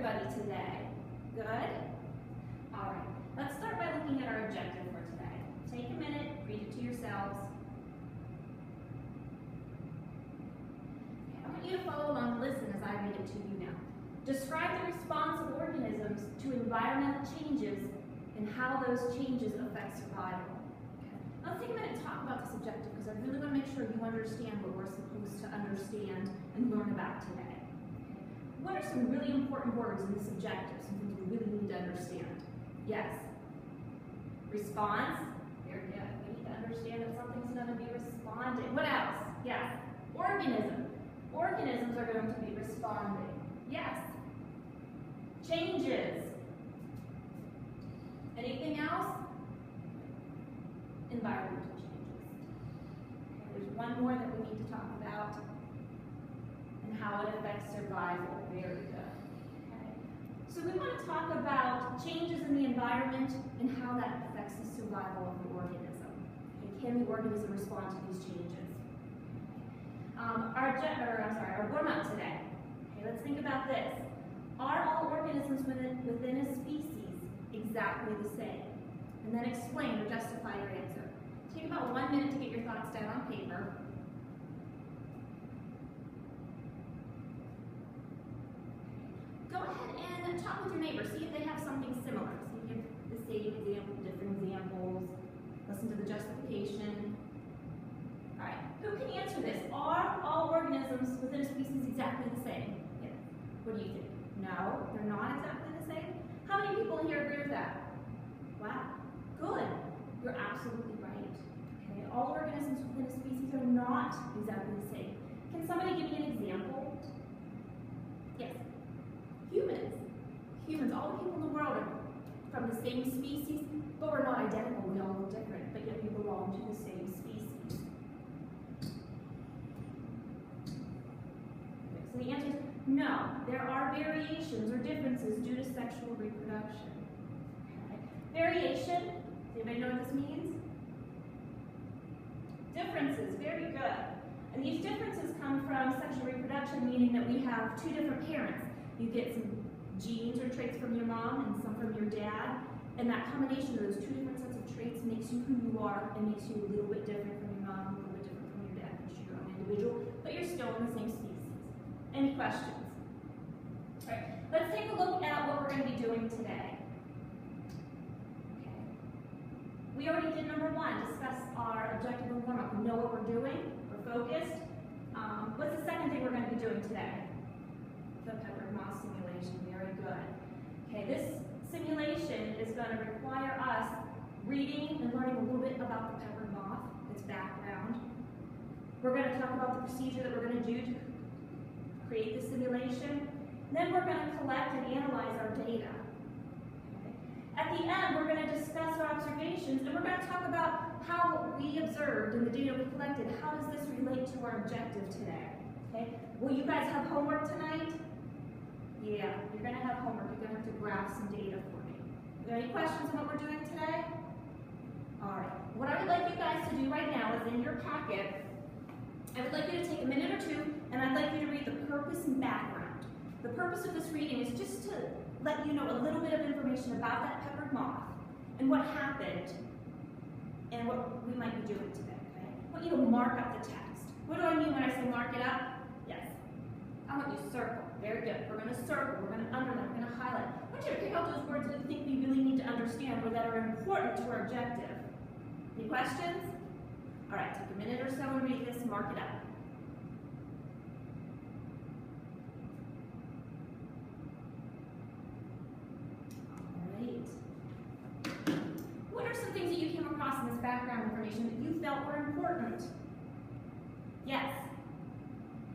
everybody today? Good? All right, let's start by looking at our objective for today. Take a minute, read it to yourselves. Okay, I want you to follow along and listen as I read it to you now. Describe the response of organisms to environmental changes and how those changes affect survival. Okay. Let's take a minute and talk about this objective because I really want to make sure you understand what we're supposed to understand and learn about today. What are some really important words in this objective, some things we really need to understand? Yes. Response. Very good. We need to understand that something's going to be responding. What else? Yes. Organism. Organisms are going to be responding. Yes. Changes. Anything else? Environmental changes. Okay, there's one more that we need to talk about and how it affects survival. Very good. Okay. So we want to talk about changes in the environment and how that affects the survival of the organism. Okay, can the organism respond to these changes? Our warm-up today. Okay, let's think about this. Are all organisms within a species exactly the same? And then explain or justify your answer. Take about 1 minute to get your thoughts down on paper. Go ahead and talk with your neighbor. See if they have something similar. See if you have the same example, different examples. Listen to the justification. All right, who can answer this? Are all organisms within a species exactly the same? Yeah. What do you think? No, they're not exactly the same. How many people in here agree with that? Wow, good. You're absolutely right. Okay, all organisms within a species are not exactly the same. Can somebody give me an example? Yes. Humans. Humans, all the people in the world are from the same species, but we're not identical. We all look different, but yet we belong to the same species. Okay, so the answer is no. There are variations or differences due to sexual reproduction. Okay. Variation, does anybody know what this means? Differences, very good. And these differences come from sexual reproduction, meaning that we have two different parents. You get some genes or traits from your mom and some from your dad, and that combination of those two different sets of traits makes you who you are and makes you a little bit different from your mom, a little bit different from your dad, because you're your own individual, but you're still in the same species. Any questions? All right, let's take a look at what we're going to be doing today. Okay. We already did number one, discuss our objective and warm-up. We know what we're doing, we're focused. What's the second thing we're going to be doing today? The peppered moth simulation, very good. Okay, this simulation is going to require us reading and learning a little bit about the peppered moth, its background. We're going to talk about the procedure that we're going to do to create the simulation. Then we're going to collect and analyze our data. Okay. At the end, we're going to discuss our observations, and we're going to talk about how what we observed and the data we collected, how does this relate to our objective today? Okay. Will you guys have homework tonight? Yeah, you're going to have homework. You're going to have to graph some data for me. Are there any questions on what we're doing today? All right. What I would like you guys to do right now is in your packet, I would like you to take a minute or two, and I'd like you to read the purpose and background. The purpose of this reading is just to let you know a little bit of information about that peppered moth and what happened and what we might be doing today. Okay? I want you to mark up the text. What do I mean when I say mark it up? Yes. I want you to circle. Very good. We're going to circle. We're going to underline. We're going to highlight. I want you to pick out those words that you think we really need to understand or that are important to our objective. Any questions? All right. Take a minute or so and read this. Mark it up. All right. What are some things that you came across in this background information that you felt were important? Yes.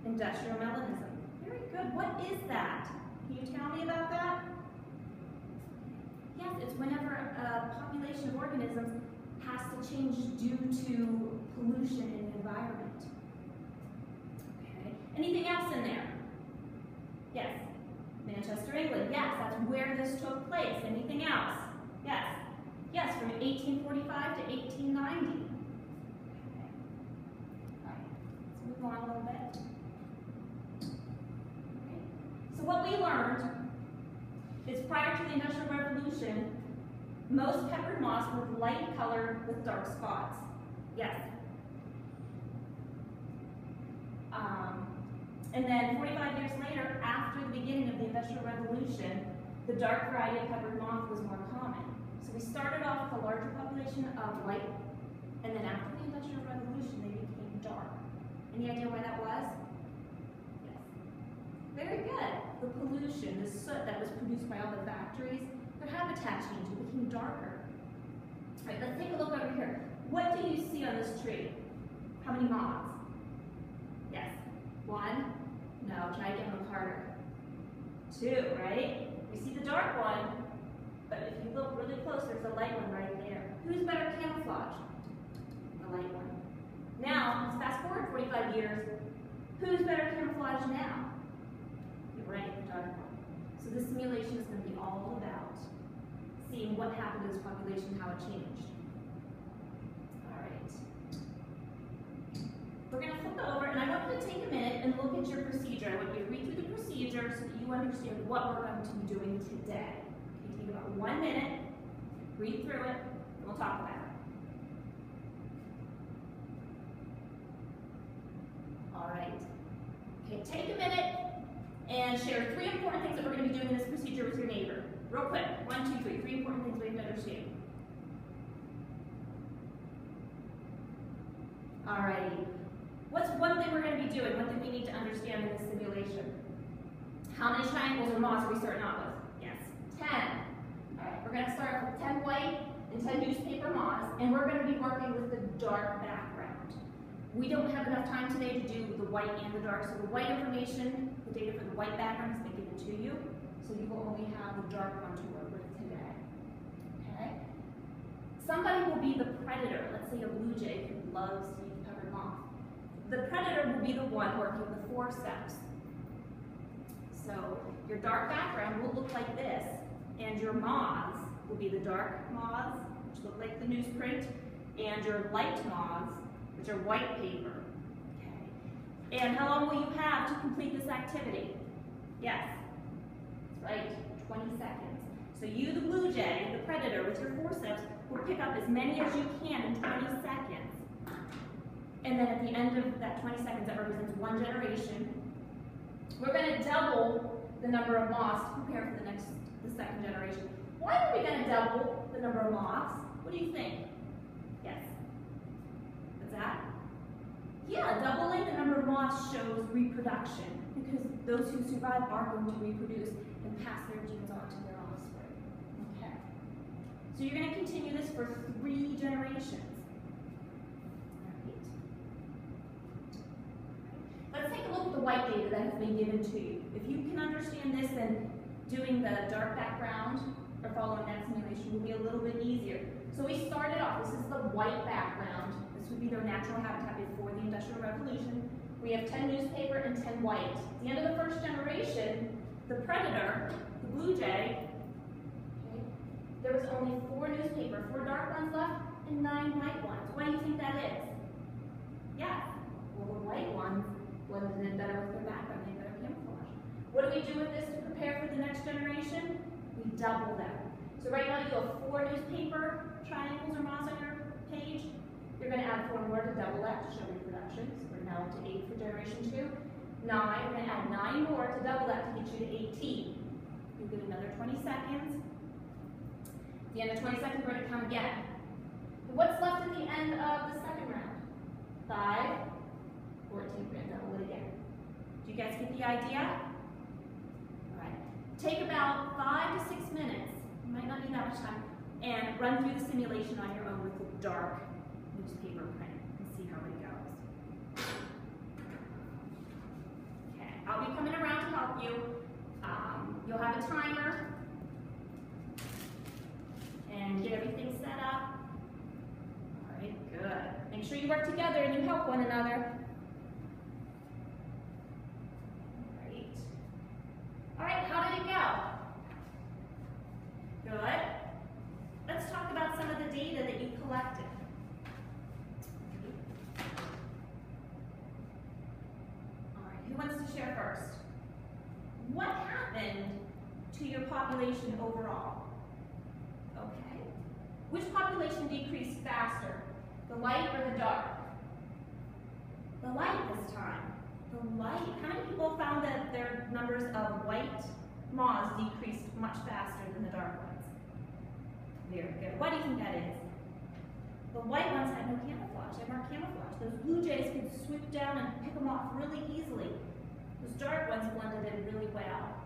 Industrial melanism. Very good. What is that? Can you tell me about that? Yes, it's whenever a population of organisms has to change due to pollution in the environment. Okay. Anything else in there? Yes. Manchester, England. Yes, that's where this took place. Anything else? Yes. Yes, from 1845 to 1890. Okay. All right. Let's move on a little bit. So what we learned is prior to the Industrial Revolution, most peppered moths were light colored with dark spots. Yes. And then 45 years later, after the beginning of the Industrial Revolution, the dark variety of peppered moth was more common. So we started off with a larger population of light, and then after the Industrial Revolution, they became dark. Any idea why that was? Yes. Very good. The pollution, the soot that was produced by all the factories, their habitat changed, it became darker. All right, let's take a look over here. What do you see on this tree? How many moths? Yes. One? No, try again with harder. Two, right? We see the dark one, but if you look really close, there's a light one right there. Who's better camouflage? The light one. Now, let's fast forward 45 years. Who's better camouflage now? You're right, the dark one. So this simulation is going to be all about seeing what happened to this population, how it changed. All right. We're going to flip over, and I want you to take a minute and look at your procedure. I want you to read through the procedure so that you understand what we're going to be doing today. Okay, take about 1 minute, read through it, and we'll talk about it. All right. Okay, take a minute and share 3 important things that we're going to be doing in this procedure with your neighbor. Real quick. 1, 2, 3. 3 important things we have to understand. All righty. What's one thing we're going to be doing? One thing we need to understand in this simulation? How many triangles or moths are we starting out with? Yes, 10. All right, we're going to start with 10 white and 10 newspaper moths, and we're going to be working with the dark background. We don't have enough time today to do the white and the dark, so the white information, the data for the white background has been given to you, so you will only have the dark one to work with today. Okay? Somebody will be the predator. Let's say a blue jay who loves to eat peppered moth. The predator will be the one working the forceps. So your dark background will look like this, and your moths will be the dark moths, which look like the newsprint, and your light moths, which are white paper. Okay. And how long will you have to complete this activity? Yes, that's right, 20 seconds. So you, the blue jay, the predator, with your forceps, will pick up as many as you can in 20 seconds. And then at the end of that 20 seconds, that represents 1 generation. We're going to double the number of moths to prepare for the second generation. Why are we going to double the number of moths? What do you think? Yes. What's that? Yeah, doubling the number of moths shows reproduction, because those who survive are going to reproduce and pass their genes on to their offspring. Okay. So you're going to continue this for 3 generations. Let's take a look at the white data that has been given to you. If you can understand this, then doing the dark background or following that simulation will be a little bit easier. So we started off, this is the white background. This would be their natural habitat before the Industrial Revolution. We have 10 newspaper and 10 white. At the end of the first generation, the predator, the blue jay, okay, there was only 4 newspaper, 4 dark ones left, and 9 white ones. Why do you think that is? Yeah, well, the white ones blended in better with their background, they better camouflage. What do we do with this to prepare for the next generation? We double them. So right now you have 4 newspaper triangles or moths on your page. You're going to add 4 more to double that to show reproduction. So we're now up to 8 for generation 2. 9, we're going to add 9 more to double that to get you to 18. You get another 20 seconds. At the end of 20 seconds, we're going to count again. What's left at the end of the second round? 5, 14, we're going to double it again. Do you guys get the idea? All right. Take about 5 to 6 minutes, you might not need that much time, and run through the simulation on your own with the dark newspaper print and see how it goes. Okay, I'll be coming around to help you. You'll have a timer and get everything set up. All right, good. Make sure you work together and you help one another. All right, how did it go? Good. Let's talk about some of the data that you collected. All right, who wants to share first? What happened to your population overall? Okay. Which population decreased faster, the light or the dark? The light this time. The light. How many people found that their numbers of white moths decreased much faster than the dark ones? Very good. Why do you think that is? The white ones had no camouflage. They weren't camouflaged. Those blue jays could swoop down and pick them off really easily. Those dark ones blended in really well.